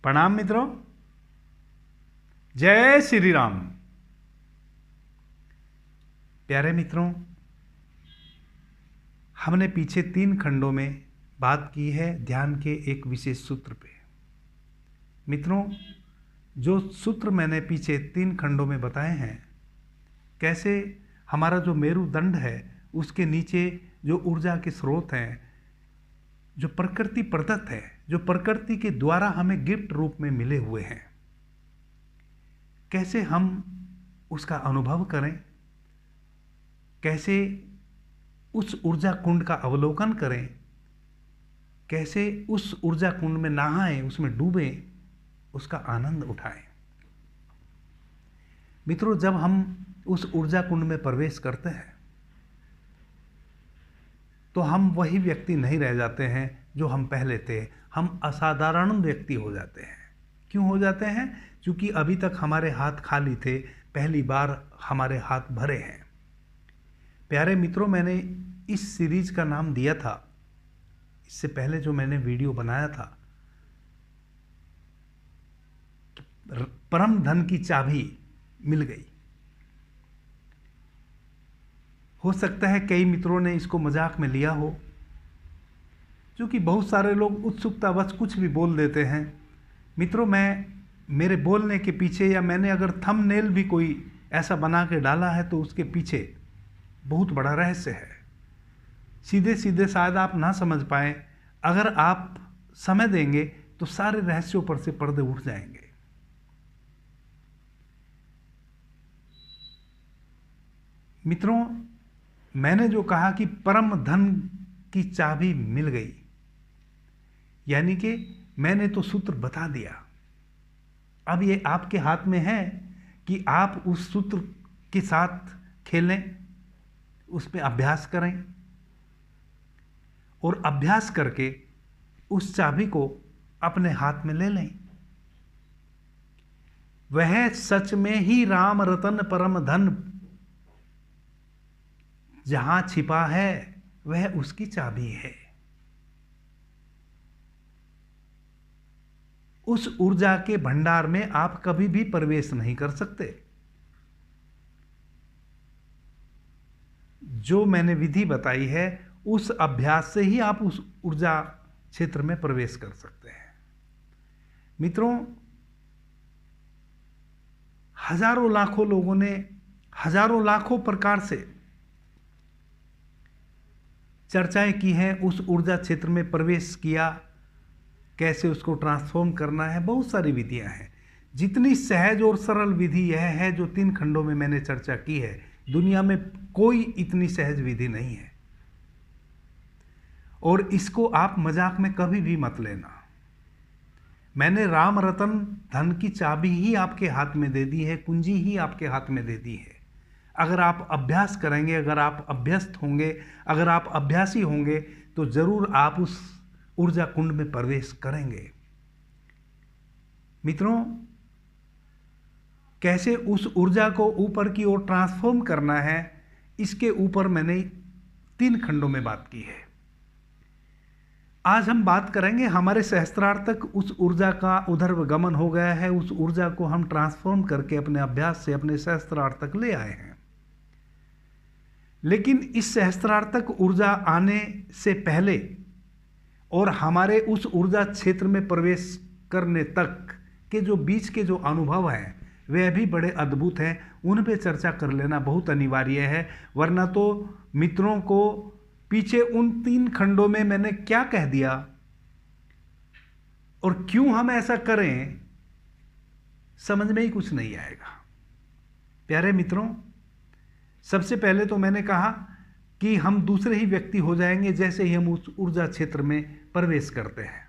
प्रणाम मित्रों, जय श्री राम। प्यारे मित्रों, हमने पीछे 3 खंडों में बात की है ध्यान के एक विशेष सूत्र पे। मित्रों, जो सूत्र मैंने पीछे 3 खंडों में बताए हैं, कैसे हमारा जो मेरुदंड है उसके नीचे जो ऊर्जा के स्रोत हैं, जो प्रकृति प्रदत्त है, जो प्रकृति के द्वारा हमें गिफ्ट रूप में मिले हुए हैं, कैसे हम उसका अनुभव करें, कैसे उस ऊर्जा कुंड का अवलोकन करें, कैसे उस ऊर्जा कुंड में नहाएं, उसमें डूबें, उसका आनंद उठाएं। मित्रों, जब हम उस ऊर्जा कुंड में प्रवेश करते हैं तो हम वही व्यक्ति नहीं रह जाते हैं जो हम पहले थे। हम असाधारण व्यक्ति हो जाते हैं। क्यों हो जाते हैं? क्योंकि अभी तक हमारे हाथ खाली थे, पहली बार हमारे हाथ भरे हैं। प्यारे मित्रों, मैंने इस सीरीज का नाम दिया था, इससे पहले जो मैंने वीडियो बनाया था, परम धन की चाबी मिल गई। हो सकता है कई मित्रों ने इसको मजाक में लिया हो, क्योंकि बहुत सारे लोग उत्सुकतावश कुछ भी बोल देते हैं। मित्रों, मेरे बोलने के पीछे, या मैंने अगर थंबनेल भी कोई ऐसा बना के डाला है तो उसके पीछे बहुत बड़ा रहस्य है। सीधे सीधे शायद आप ना समझ पाए, अगर आप समय देंगे तो सारे रहस्यों पर से पर्दे उठ जाएंगे। मित्रों, मैंने जो कहा कि परम धन की चाबी मिल गई, यानी कि मैंने तो सूत्र बता दिया। अब ये आपके हाथ में है कि आप उस सूत्र के साथ खेलें, उस पर अभ्यास करें और अभ्यास करके उस चाबी को अपने हाथ में ले लें। वह सच में ही राम रतन परम धन जहां छिपा है, वह उसकी चाबी है। उस ऊर्जा के भंडार में आप कभी भी प्रवेश नहीं कर सकते। जो मैंने विधि बताई है, उस अभ्यास से ही आप उस ऊर्जा क्षेत्र में प्रवेश कर सकते हैं। मित्रों, हजारों लाखों लोगों ने हजारों लाखों प्रकार से चर्चाएं की हैं, उस ऊर्जा क्षेत्र में प्रवेश किया, कैसे उसको ट्रांसफॉर्म करना है। बहुत सारी विधियां हैं। जितनी सहज और सरल विधि यह है जो 3 खंडों में मैंने चर्चा की है, दुनिया में कोई इतनी सहज विधि नहीं है। और इसको आप मजाक में कभी भी मत लेना। मैंने राम रतन धन की चाबी ही आपके हाथ में दे दी है, कुंजी ही आपके हाथ में दे दी है। अगर आप अभ्यास करेंगे, अगर आप अभ्यस्त होंगे, अगर आप अभ्यासी होंगे, तो जरूर आप उस ऊर्जा कुंड में प्रवेश करेंगे। मित्रों, कैसे उस ऊर्जा को ऊपर की ओर ट्रांसफॉर्म करना है, इसके ऊपर मैंने 3 खंडों में बात की है। आज हम बात करेंगे, हमारे सहस्त्रार्थ तक उस ऊर्जा का उधर्वगमन हो गया है। उस ऊर्जा को हम ट्रांसफॉर्म करके अपने अभ्यास से अपने सहस्त्रार्थ तक ले आए हैं। लेकिन इस सहस्त्रार्थ तक ऊर्जा आने से पहले और हमारे उस ऊर्जा क्षेत्र में प्रवेश करने तक के जो बीच के जो अनुभव हैं, वे भी बड़े अद्भुत हैं। उन पे चर्चा कर लेना बहुत अनिवार्य है, वरना तो मित्रों को पीछे उन 3 खंडों में मैंने क्या कह दिया और क्यों हम ऐसा करें, समझ में ही कुछ नहीं आएगा। प्यारे मित्रों, सबसे पहले तो मैंने कहा कि हम दूसरे ही व्यक्ति हो जाएंगे जैसे ही हम उस ऊर्जा क्षेत्र में प्रवेश करते हैं,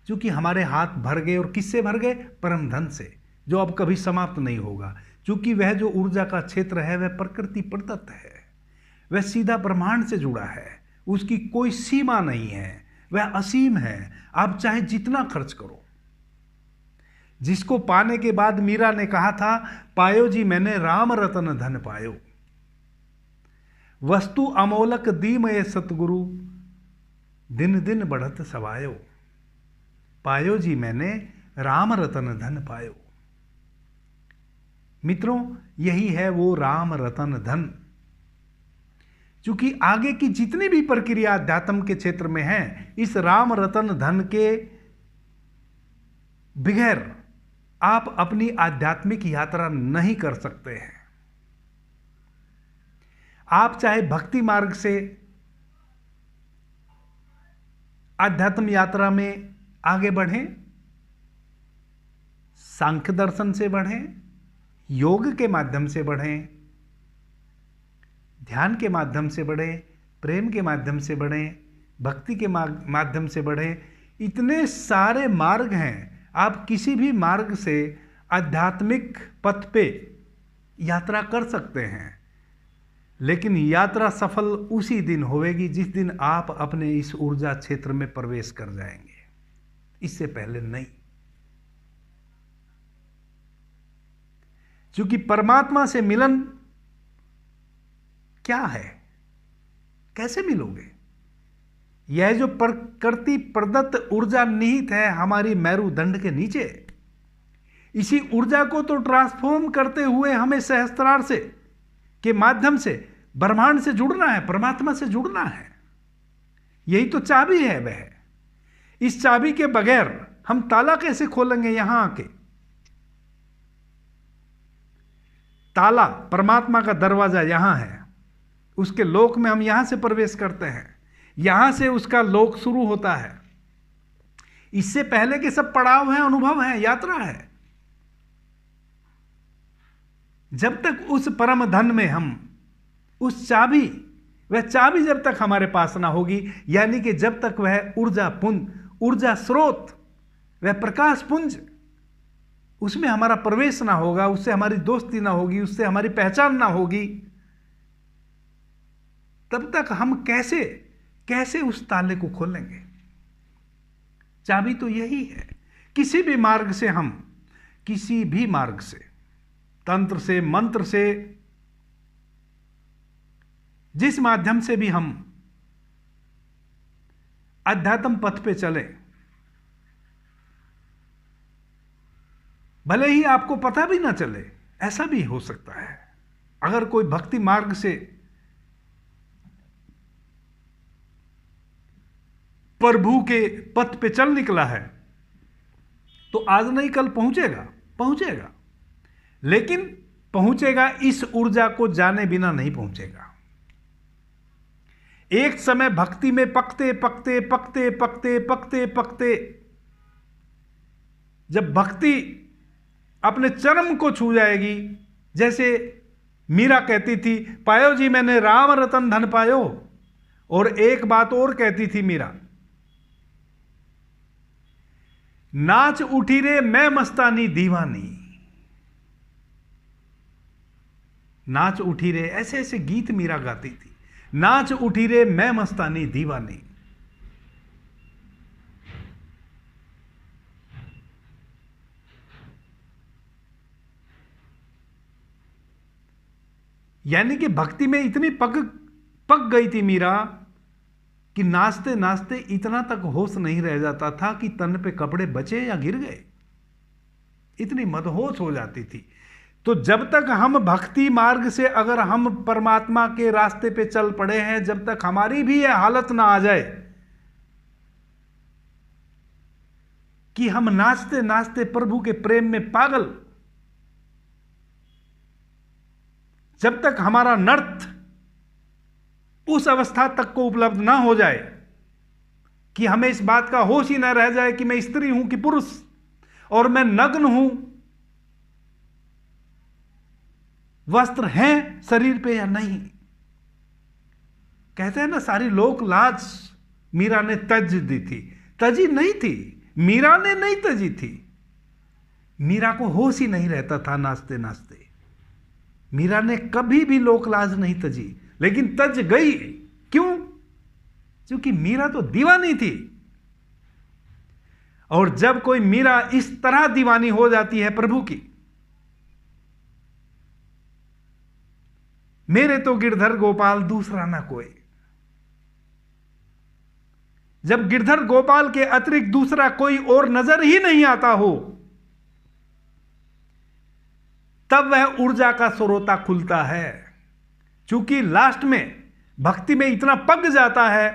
क्योंकि हमारे हाथ भर गए। और किससे भर गए? परम धन से, जो अब कभी समाप्त नहीं होगा। क्योंकि वह जो ऊर्जा का क्षेत्र है, वह प्रकृति प्रदत्त है, वह सीधा ब्रह्मांड से जुड़ा है, उसकी कोई सीमा नहीं है, वह असीम है। आप चाहे जितना खर्च करो। जिसको पाने के बाद मीरा ने कहा था, पायो जी मैंने राम रतन धन पायो, वस्तु अमोलक दीमय सतगुरु, दिन दिन बढ़त सवायो। पायो जी मैंने राम रतन धन पायो। मित्रों, यही है वो राम रतन धन। क्योंकि आगे की जितनी भी प्रक्रिया अध्यात्म के क्षेत्र में है, इस राम रतन धन के बगैर आप अपनी आध्यात्मिक यात्रा नहीं कर सकते हैं। आप चाहे भक्ति मार्ग से आध्यात्म यात्रा में आगे बढ़ें, सांख्य दर्शन से बढ़ें, योग के माध्यम से बढ़ें, ध्यान के माध्यम से बढ़ें, प्रेम के माध्यम से बढ़ें, भक्ति के माध्यम से बढ़ें, इतने सारे मार्ग हैं। आप किसी भी मार्ग से आध्यात्मिक पथ पे यात्रा कर सकते हैं, लेकिन यात्रा सफल उसी दिन होगी जिस दिन आप अपने इस ऊर्जा क्षेत्र में प्रवेश कर जाएंगे, इससे पहले नहीं। क्योंकि परमात्मा से मिलन क्या है, कैसे मिलोगे? यह जो प्रकृति प्रदत्त ऊर्जा निहित है हमारी मेरुदंड के नीचे, इसी ऊर्जा को तो ट्रांसफॉर्म करते हुए हमें सहस्त्रार से के माध्यम से ब्रह्मांड से जुड़ना है, परमात्मा से जुड़ना है। यही तो चाबी है वह। इस चाबी के बगैर हम ताला कैसे खोलेंगे? यहां आके ताला परमात्मा का दरवाजा यहां है, उसके लोक में हम यहां से प्रवेश करते हैं, यहां से उसका लोक शुरू होता है। इससे पहले के सब पड़ाव हैं, अनुभव हैं, यात्रा है। जब तक उस परम धन में हम उस चाबी, वह चाबी जब तक हमारे पास ना होगी, यानी कि जब तक वह ऊर्जा पुंज, ऊर्जा स्रोत, वह प्रकाश पुंज, उसमें हमारा प्रवेश ना होगा, उससे हमारी दोस्ती ना होगी, उससे हमारी पहचान ना होगी, तब तक हम कैसे उस ताले को खोलेंगे? चाबी तो यही है। किसी भी मार्ग से हम, किसी भी मार्ग से, तंत्र से, मंत्र से, जिस माध्यम से भी हम अध्यात्म पथ पे चले, भले ही आपको पता भी ना चले, ऐसा भी हो सकता है। अगर कोई भक्ति मार्ग से प्रभु के पथ पे चल निकला है तो आज नहीं कल पहुंचेगा, लेकिन पहुंचेगा इस ऊर्जा को जाने बिना नहीं पहुंचेगा। एक समय भक्ति में पकते पकते पकते पकते पकते पकते जब भक्ति अपने चरम को छू जाएगी, जैसे मीरा कहती थी, पायो जी मैंने राम रतन धन पायो। और एक बात और कहती थी मीरा, नाच उठी रे मैं मस्तानी दीवानी। नाच उठी रे, ऐसे ऐसे गीत मीरा गाती थी। नाच उठी रे मैं मस्तानी दीवानी। यानी कि भक्ति में इतनी पक गई थी मीरा कि नाचते नाचते इतना तक होश नहीं रह जाता था कि तन पे कपड़े बचे या गिर गए, इतनी मदहोश हो जाती थी। तो जब तक हम भक्ति मार्ग से अगर हम परमात्मा के रास्ते पे चल पड़े हैं, जब तक हमारी भी यह हालत ना आ जाए कि हम नाचते नाचते प्रभु के प्रेम में पागल, जब तक हमारा नर्त उस अवस्था तक को उपलब्ध ना हो जाए कि हमें इस बात का होश ही ना रह जाए कि मैं स्त्री हूं कि पुरुष, और मैं नग्न हूं, वस्त्र हैं शरीर पे या नहीं। कहते हैं ना, सारी लोक लाज मीरा ने तज दी थी। तजी नहीं थी, मीरा ने नहीं तजी थी। मीरा को होश ही नहीं रहता था नाचते नाचते। मीरा ने कभी भी लोक लाज नहीं तजी, लेकिन तज गई। क्यों? क्योंकि मीरा तो दीवानी थी। और जब कोई मीरा इस तरह दीवानी हो जाती है प्रभु की, मेरे तो गिरधर गोपाल दूसरा ना कोई, जब गिरधर गोपाल के अतिरिक्त दूसरा कोई और नजर ही नहीं आता हो, तब वह ऊर्जा का स्रोता खुलता है। क्योंकि लास्ट में भक्ति में इतना पक जाता है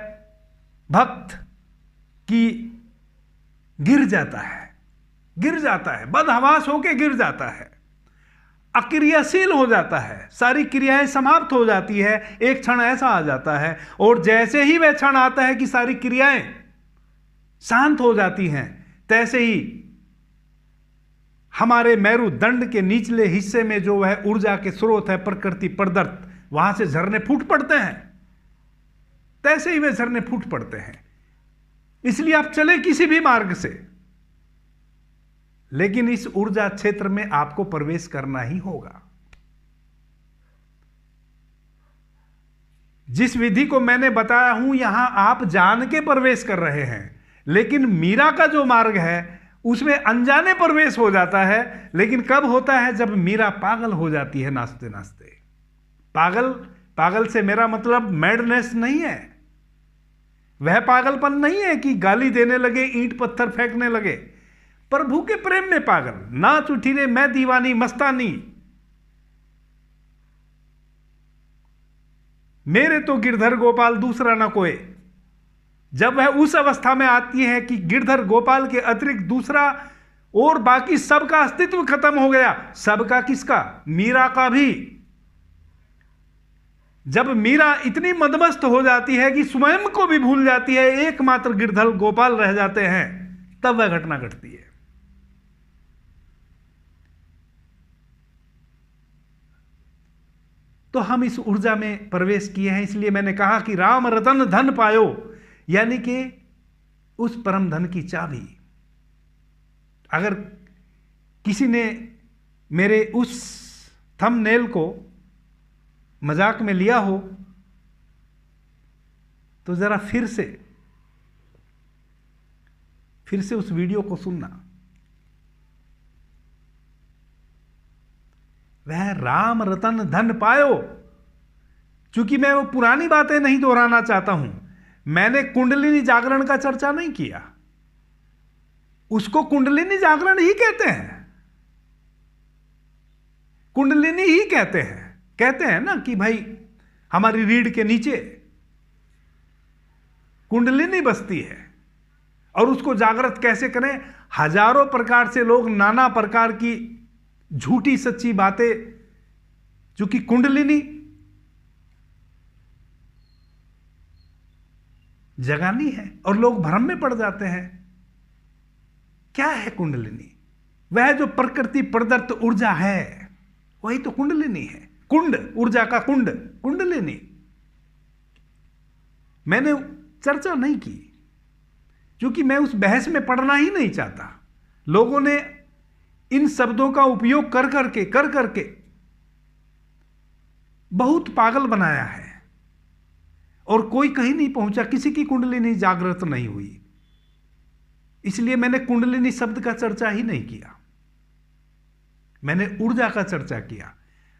भक्त कि गिर जाता है, बदहवास होके गिर जाता है, अक्रियाशील हो जाता है, सारी क्रियाएं समाप्त हो जाती है। एक क्षण ऐसा आ जाता है, और जैसे ही वह क्षण आता है कि सारी क्रियाएं शांत हो जाती हैं, तैसे ही हमारे मेरुदंड के निचले हिस्से में जो वह ऊर्जा के स्रोत है, प्रकृति प्रदत्त, वहां से झरने फूट पड़ते हैं। तैसे ही वे झरने फूट पड़ते हैं। इसलिए आप चले किसी भी मार्ग से, लेकिन इस ऊर्जा क्षेत्र में आपको प्रवेश करना ही होगा। जिस विधि को मैंने बताया हूं, यहां आप जान के प्रवेश कर रहे हैं, लेकिन मीरा का जो मार्ग है उसमें अनजाने प्रवेश हो जाता है। लेकिन कब होता है? जब मीरा पागल हो जाती है नाचते नाचते। पागल से मेरा मतलब मैडनेस नहीं है, वह पागलपन नहीं है कि गाली देने लगे, ईंट पत्थर फेंकने लगे। प्रभु के प्रेम में पागल, नाच उठी रे मैं दीवानी मस्तानी, मेरे तो गिरधर गोपाल दूसरा ना कोई। जब वह उस अवस्था में आती है कि गिरधर गोपाल के अतिरिक्त दूसरा और बाकी सबका अस्तित्व खत्म हो गया। सबका किसका? मीरा का भी। जब मीरा इतनी मदमस्त हो जाती है कि स्वयं को भी भूल जाती है, एकमात्र गिरधर गोपाल रह जाते हैं, तब वह घटना घटती है। तो हम इस ऊर्जा में प्रवेश किए हैं। इसलिए मैंने कहा कि राम रतन धन पायो, यानी कि उस परम धन की चाबी। अगर किसी ने मेरे उस थंबनेल को मजाक में लिया हो तो जरा फिर से उस वीडियो को सुनना। वह राम रतन धन पायो, चूंकि मैं वो पुरानी बातें नहीं दोहराना चाहता हूं। मैंने कुंडलिनी जागरण का चर्चा नहीं किया, उसको कुंडलिनी जागरण ही कहते हैं, कुंडलिनी ही कहते हैं ना कि भाई हमारी रीढ़ के नीचे कुंडलिनी बसती है। और उसको जागृत कैसे करें? हजारों प्रकार से लोग नाना प्रकार की झूठी सच्ची बातें, चूंकि कुंडलिनी जगानी है, और लोग भ्रम में पड़ जाते हैं। क्या है कुंडलिनी? वह जो प्रकृति प्रदत्त ऊर्जा है, वही तो कुंडलिनी है। कुंड, ऊर्जा का कुंड, कुंडलिनी। मैंने चर्चा नहीं की, क्योंकि मैं उस बहस में पढ़ना ही नहीं चाहता। लोगों ने इन शब्दों का उपयोग कर करके बहुत पागल बनाया है, और कोई कहीं नहीं पहुंचा, किसी की कुंडलिनी जागृत नहीं हुई। इसलिए मैंने कुंडलिनी शब्द का चर्चा ही नहीं किया, मैंने ऊर्जा का चर्चा किया।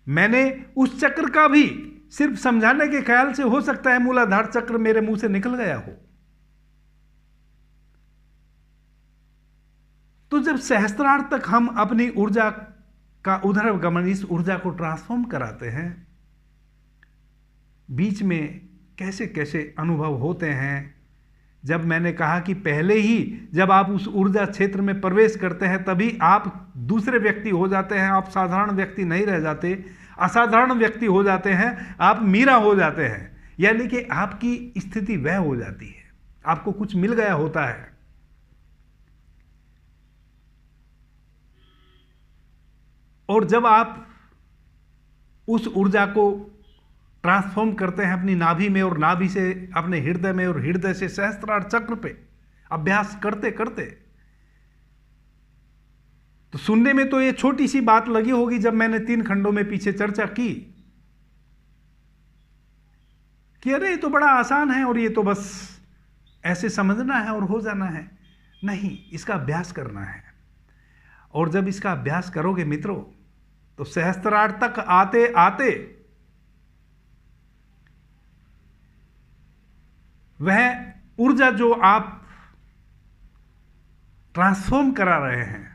मैंने उस चक्र का भी सिर्फ समझाने के ख्याल से, हो सकता है मूलाधार चक्र मेरे मुंह से निकल गया हो। तो जब सहस्त्रार्थ तक हम अपनी ऊर्जा का उधर्वगमन, इस ऊर्जा को ट्रांसफॉर्म कराते हैं, बीच में कैसे कैसे अनुभव होते हैं। जब मैंने कहा कि पहले ही जब आप उस ऊर्जा क्षेत्र में प्रवेश करते हैं, तभी आप दूसरे व्यक्ति हो जाते हैं। आप साधारण व्यक्ति नहीं रह जाते, असाधारण व्यक्ति हो जाते हैं, आप मीरा हो जाते हैं। यानी कि आपकी स्थिति वह हो जाती है, आपको कुछ मिल गया होता है। और जब आप उस ऊर्जा को ट्रांसफॉर्म करते हैं अपनी नाभि में, और नाभि से अपने हृदय में, और हृदय से सहस्त्रार चक्र पे अभ्यास करते करते, तो सुनने में तो ये छोटी सी बात लगी होगी जब मैंने 3 खंडों में पीछे चर्चा की कि अरे ये तो बड़ा आसान है, और ये तो बस ऐसे समझना है और हो जाना है। नहीं, इसका अभ्यास करना है। और जब इसका अभ्यास करोगे मित्रों, तो सहस्त्रार तक आते आते वह ऊर्जा जो आप ट्रांसफॉर्म करा रहे हैं,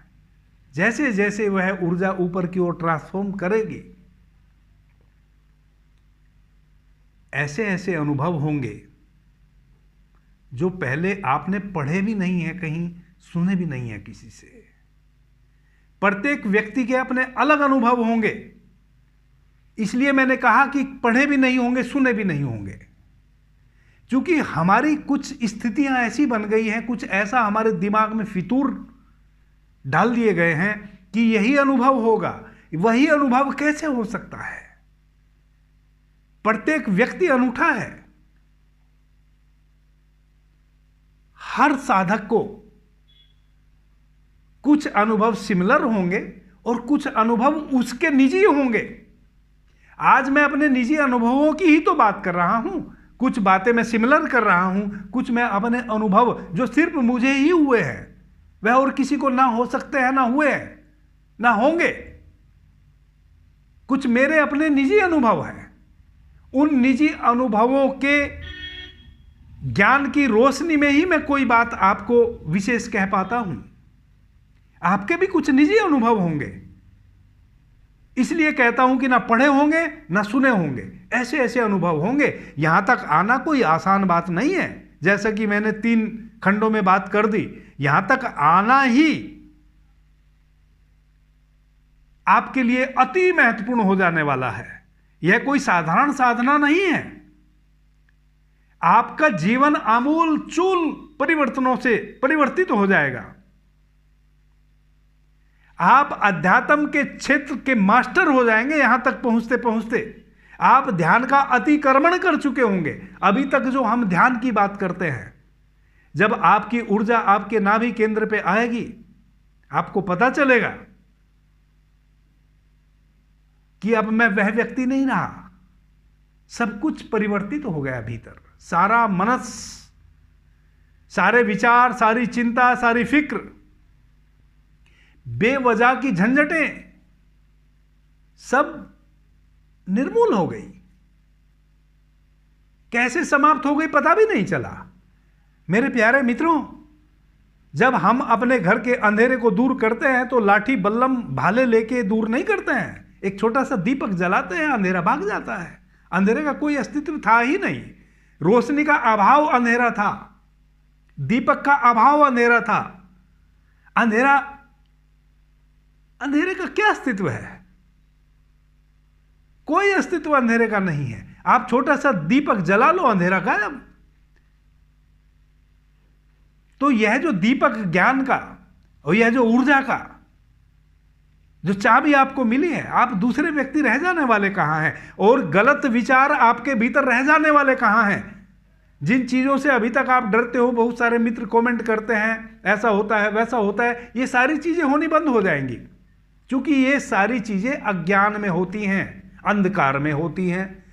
जैसे जैसे वह ऊर्जा ऊपर की ओर ट्रांसफॉर्म करेगी, ऐसे ऐसे अनुभव होंगे जो पहले आपने पढ़े भी नहीं है, कहीं सुने भी नहीं है किसी से। प्रत्येक व्यक्ति के अपने अलग अनुभव होंगे, इसलिए मैंने कहा कि पढ़े भी नहीं होंगे, सुने भी नहीं होंगे, क्योंकि हमारी कुछ स्थितियां ऐसी बन गई हैं, कुछ ऐसा हमारे दिमाग में फितूर डाल दिए गए हैं कि यही अनुभव होगा। वही अनुभव कैसे हो सकता है? प्रत्येक व्यक्ति अनूठा है। हर साधक को कुछ अनुभव सिमिलर होंगे और कुछ अनुभव उसके निजी होंगे। आज मैं अपने निजी अनुभवों की ही तो बात कर रहा हूं, कुछ बातें मैं सिमिलर कर रहा हूं, कुछ मैं अपने अनुभव जो सिर्फ मुझे ही हुए हैं, वह और किसी को ना हो सकते हैं, ना हुए हैं, ना होंगे। कुछ मेरे अपने निजी अनुभव हैं। उन निजी अनुभवों के ज्ञान की रोशनी में ही मैं कोई बात आपको विशेष कह पाता हूं। आपके भी कुछ निजी अनुभव होंगे, इसलिए कहता हूं कि ना पढ़े होंगे ना सुने होंगे, ऐसे ऐसे अनुभव होंगे। यहां तक आना कोई आसान बात नहीं है, जैसा कि मैंने 3 खंडों में बात कर दी। यहां तक आना ही आपके लिए अति महत्वपूर्ण हो जाने वाला है। यह कोई साधारण साधना नहीं है। आपका जीवन आमूल चूल परिवर्तनों से परिवर्तित हो जाएगा। आप अध्यात्म के क्षेत्र के मास्टर हो जाएंगे। यहां तक पहुंचते पहुंचते आप ध्यान का अतिक्रमण कर चुके होंगे। अभी तक जो हम ध्यान की बात करते हैं, जब आपकी ऊर्जा आपके नाभि केंद्र पे आएगी, आपको पता चलेगा कि अब मैं वह व्यक्ति नहीं रहा, सब कुछ परिवर्तित हो गया भीतर। सारा मनस, सारे विचार, सारी चिंता, सारी फिक्र, बेवजह की झंझटें सब निर्मूल हो गई। कैसे समाप्त हो गई पता भी नहीं चला। मेरे प्यारे मित्रों, जब हम अपने घर के अंधेरे को दूर करते हैं तो लाठी बल्लम भाले लेके दूर नहीं करते हैं। एक छोटा सा दीपक जलाते हैं, अंधेरा भाग जाता है। अंधेरे का कोई अस्तित्व था ही नहीं। रोशनी का अभाव अंधेरा था, दीपक का अभाव अंधेरा था। अंधेरे का क्या अस्तित्व है? कोई अस्तित्व अंधेरे का नहीं है। आप छोटा सा दीपक जला लो, अंधेरा गायब। तो यह जो दीपक ज्ञान का और यह जो ऊर्जा का जो चाबी आपको मिली है, आप दूसरे व्यक्ति रह जाने वाले कहां हैं? और गलत विचार आपके भीतर रह जाने वाले कहां हैं? जिन चीजों से अभी तक आप डरते हो, बहुत सारे मित्र कमेंट करते हैं ऐसा होता है वैसा होता है, ये सारी चीजें होनी बंद हो जाएंगी, क्योंकि ये सारी चीजें अज्ञान में होती हैं, अंधकार में होती हैं।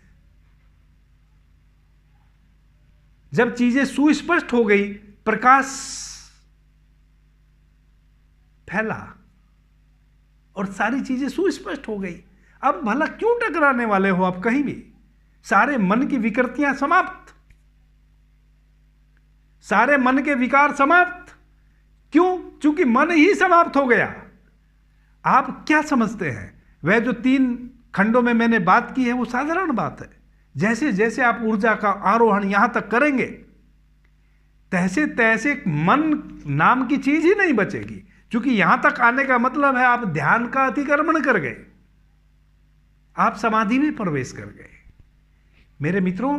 जब चीजें सुस्पष्ट हो गई, प्रकाश फैला और सारी चीजें सुस्पष्ट हो गई। अब भला क्यों टकराने वाले हो आप कहीं भी? सारे मन की विकृतियां समाप्त, सारे मन के विकार समाप्त। क्यों? क्योंकि मन ही समाप्त हो गया। आप क्या समझते हैं? वह जो 3 खंडों में मैंने बात की है वो साधारण बात है। जैसे जैसे आप ऊर्जा का आरोहण यहां तक करेंगे, तैसे तैसे मन नाम की चीज ही नहीं बचेगी, क्योंकि यहां तक आने का मतलब है आप ध्यान का अतिक्रमण कर गए, आप समाधि में प्रवेश कर गए। मेरे मित्रों,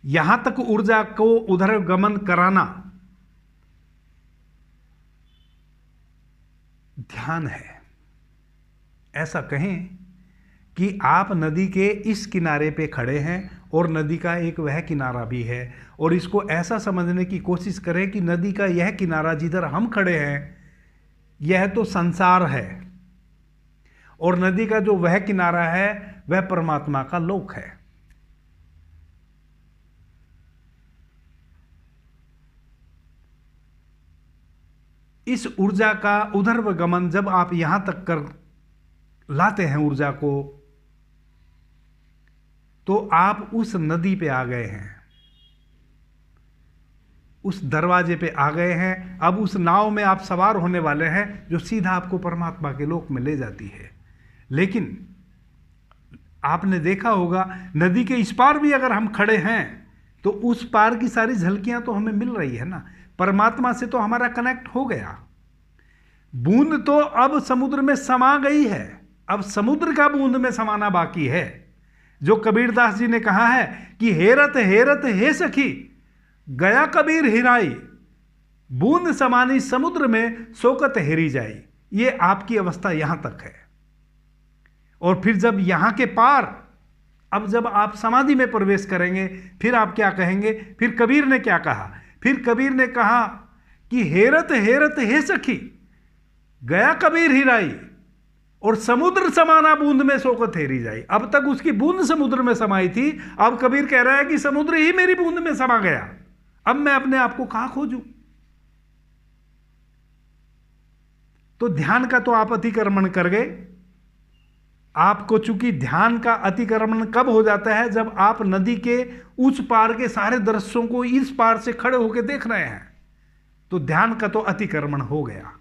यहां तक ऊर्जा को उधर गमन कराना ध्यान है। ऐसा कहें कि आप नदी के इस किनारे पे खड़े हैं और नदी का एक वह किनारा भी है, और इसको ऐसा समझने की कोशिश करें कि नदी का यह किनारा जिधर हम खड़े हैं यह तो संसार है, और नदी का जो वह किनारा है वह परमात्मा का लोक है। इस ऊर्जा का उधर्व गमन जब आप यहां तक कर लाते हैं ऊर्जा को, तो आप उस नदी पे आ गए हैं। उस दरवाजे पे आ गए हैं। अब उस नाव में आप सवार होने वाले हैं जो सीधा आपको परमात्मा के लोक में ले जाती है। लेकिन आपने देखा होगा, नदी के इस पार भी अगर हम खड़े हैं तो उस पार की सारी झलकियां तो हमें मिल रही है ना। परमात्मा से तो हमारा कनेक्ट हो गया। बूंद तो अब समुद्र में समा गई है, अब समुद्र का बूंद में समाना बाकी है। जो कबीरदास जी ने कहा है कि हेरत हेरत हे सखी गया कबीर हिराई, बूंद समानी समुद्र में शोकत हेरी जाई। ये आपकी अवस्था यहां तक है। और फिर जब यहां के पार, अब जब आप समाधि में प्रवेश करेंगे, फिर आप क्या कहेंगे? फिर कबीर ने क्या कहा? फिर कबीर ने कहा कि हेरत हेरत हे सखी गया कबीर हिराई, और समुद्र समाना बूंद में शोकत हेरी जाई। अब तक उसकी बूंद समुद्र में समाई थी, अब कबीर कह रहा है कि समुद्र ही मेरी बूंद में समा गया, अब मैं अपने आप को कहां खोजूं? तो ध्यान का तो आप अतिक्रमण कर गए। आपको चूंकि ध्यान का अतिक्रमण कब हो जाता है? जब आप नदी के उस पार के सारे दृश्यों को इस पार से खड़े होकर देख रहे हैं, तो ध्यान का तो अतिक्रमण हो गया।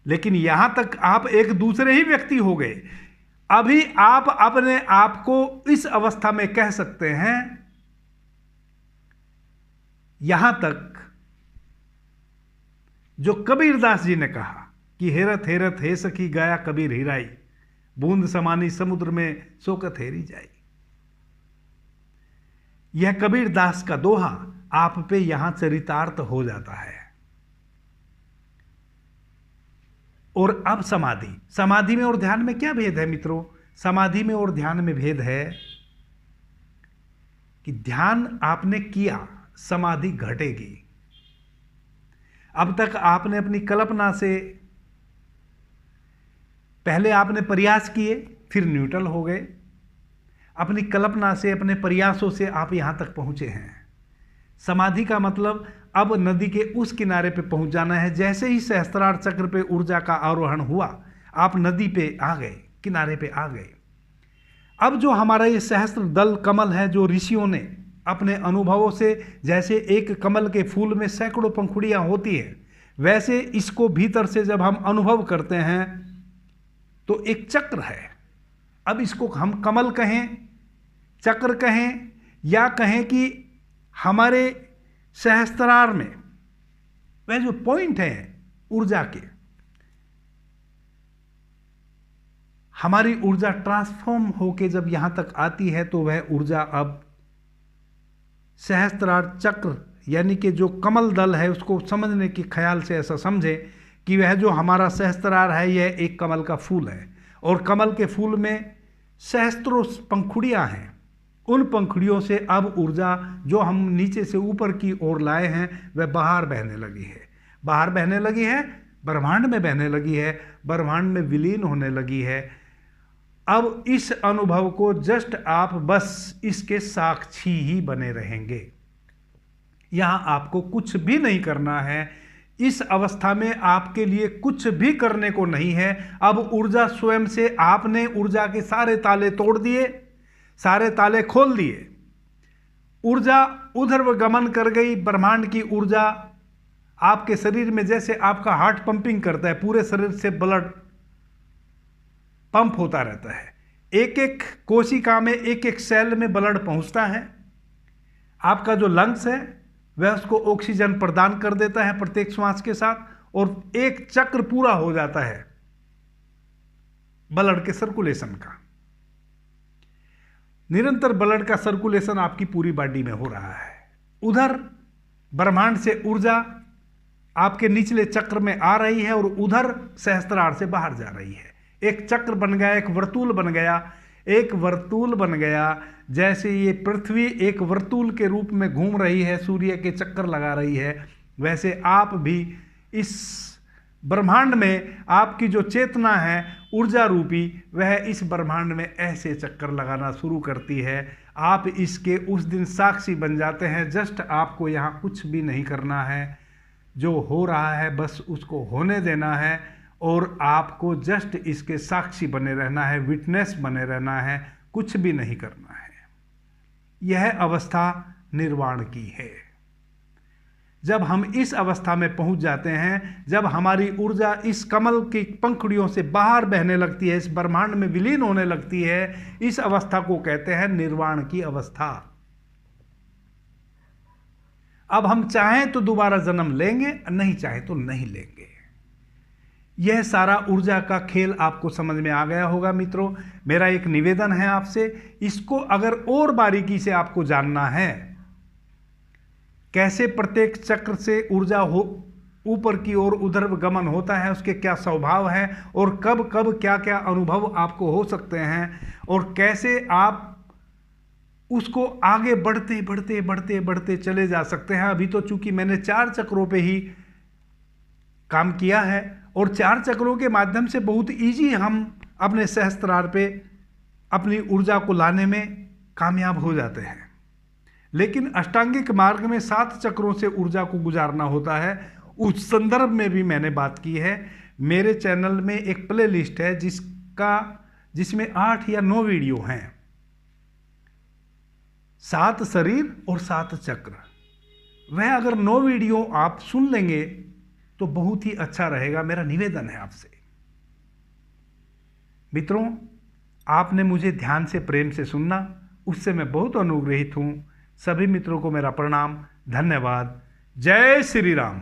लेकिन यहां तक आप एक दूसरे ही व्यक्ति हो गए। अभी आप अपने आप को इस अवस्था में कह सकते हैं, यहां तक जो कबीरदास जी ने कहा कि हेरत हेरत हे सखी गया कबीर हिराई, बूंद समानी समुद्र में शोकत हेरी जाई। यह कबीरदास का दोहा आप पे यहां चरितार्थ हो जाता है। और अब समाधि में और ध्यान में क्या भेद है मित्रों? समाधि में और ध्यान में भेद है कि ध्यान आपने किया, समाधि घटेगी। अब तक आपने अपनी कल्पना से, पहले आपने प्रयास किए, फिर न्यूट्रल हो गए। अपनी कल्पना से, अपने प्रयासों से आप यहां तक पहुंचे हैं। समाधि का मतलब अब नदी के उस किनारे पे पहुंच जाना है। जैसे ही सहस्त्रार चक्र पे ऊर्जा का आरोहण हुआ, आप नदी पे आ गए, किनारे पे आ गए। अब जो हमारा ये सहस्त्र दल कमल है, जो ऋषियों ने अपने अनुभवों से, जैसे एक कमल के फूल में सैकड़ों पंखुड़ियां होती है, वैसे इसको भीतर से जब हम अनुभव करते हैं तो एक चक्र है। अब इसको हम कमल कहें, चक्र कहें, या कहें कि हमारे सहस्त्रार में वह जो पॉइंट है ऊर्जा के, हमारी ऊर्जा ट्रांसफॉर्म होके जब यहां तक आती है तो वह ऊर्जा अब सहस्त्रार चक्र, यानी कि जो कमल दल है, उसको समझने के ख्याल से ऐसा समझे कि वह जो हमारा सहस्त्रार है, यह एक कमल का फूल है, और कमल के फूल में सहस्त्रों पंखुड़ियां हैं। उन पंखुड़ियों से अब ऊर्जा जो हम नीचे से ऊपर की ओर लाए हैं, वह बाहर बहने लगी है। बाहर बहने लगी है, ब्रह्मांड में बहने लगी है, ब्रह्मांड में विलीन होने लगी है। अब इस अनुभव को जस्ट आप बस इसके साक्षी ही बने रहेंगे। यहां आपको कुछ भी नहीं करना है। इस अवस्था में आपके लिए कुछ भी करने को नहीं है। अब ऊर्जा स्वयं से, आपने ऊर्जा के सारे ताले तोड़ दिए, सारे ताले खोल दिए। ऊर्जा उधर गमन कर गई। ब्रह्मांड की ऊर्जा आपके शरीर में, जैसे आपका हार्ट पंपिंग करता है, पूरे शरीर से ब्लड पंप होता रहता है। एक एक कोशिका में, एक एक सेल में ब्लड पहुंचता है। आपका जो लंग्स है वह उसको ऑक्सीजन प्रदान कर देता है प्रत्येक श्वास के साथ, और एक चक्र पूरा हो जाता है ब्लड के सर्कुलेशन का। निरंतर ब्लड का सर्कुलेशन आपकी पूरी बॉडी में हो रहा है। उधर ब्रह्मांड से ऊर्जा आपके निचले चक्र में आ रही है, और उधर सहस्त्रार से बाहर जा रही है। एक चक्र बन गया, एक वर्तुल बन गया, एक वर्तुल बन गया। जैसे ये पृथ्वी एक वर्तुल के रूप में घूम रही है, सूर्य के चक्कर लगा रही है, वैसे आप भी इस ब्रह्मांड में, आपकी जो चेतना है ऊर्जा रूपी, वह इस ब्रह्मांड में ऐसे चक्कर लगाना शुरू करती है। आप इसके उस दिन साक्षी बन जाते हैं। जस्ट आपको यहाँ कुछ भी नहीं करना है। जो हो रहा है बस उसको होने देना है, और आपको जस्ट इसके साक्षी बने रहना है, विटनेस बने रहना है, कुछ भी नहीं करना है। यह अवस्था निर्वाण की है। जब हम इस अवस्था में पहुंच जाते हैं, जब हमारी ऊर्जा इस कमल की पंखुड़ियों से बाहर बहने लगती है, इस ब्रह्मांड में विलीन होने लगती है, इस अवस्था को कहते हैं निर्वाण की अवस्था। अब हम चाहें तो दोबारा जन्म लेंगे, नहीं चाहे तो नहीं लेंगे। यह सारा ऊर्जा का खेल आपको समझ में आ गया होगा मित्रों। मेरा एक निवेदन है आपसे, इसको अगर और बारीकी से आपको जानना है, कैसे प्रत्येक चक्र से ऊर्जा हो ऊपर की ओर उधर गमन होता है, उसके क्या स्वभाव है और कब कब क्या क्या अनुभव आपको हो सकते हैं, और कैसे आप उसको आगे बढ़ते बढ़ते बढ़ते बढ़ते चले जा सकते हैं। अभी तो चूंकि मैंने 4 चक्रों पे ही काम किया है और 4 चक्रों के माध्यम से बहुत इजी हम अपने सहस्त्रार पे अपनी ऊर्जा को लाने में कामयाब हो जाते हैं। लेकिन अष्टांगिक मार्ग में 7 चक्रों से ऊर्जा को गुजारना होता है। उस संदर्भ में भी मैंने बात की है। मेरे चैनल में एक प्ले लिस्ट है जिसमें 8 या 9 वीडियो हैं, 7 शरीर और 7 चक्र। वह अगर 9 वीडियो आप सुन लेंगे तो बहुत ही अच्छा रहेगा, मेरा निवेदन है आपसे। मित्रों, आपने मुझे ध्यान से प्रेम से सुनना, उससे मैं बहुत अनुग्रहित हूं। सभी मित्रों को मेरा प्रणाम, धन्यवाद। जय श्री राम।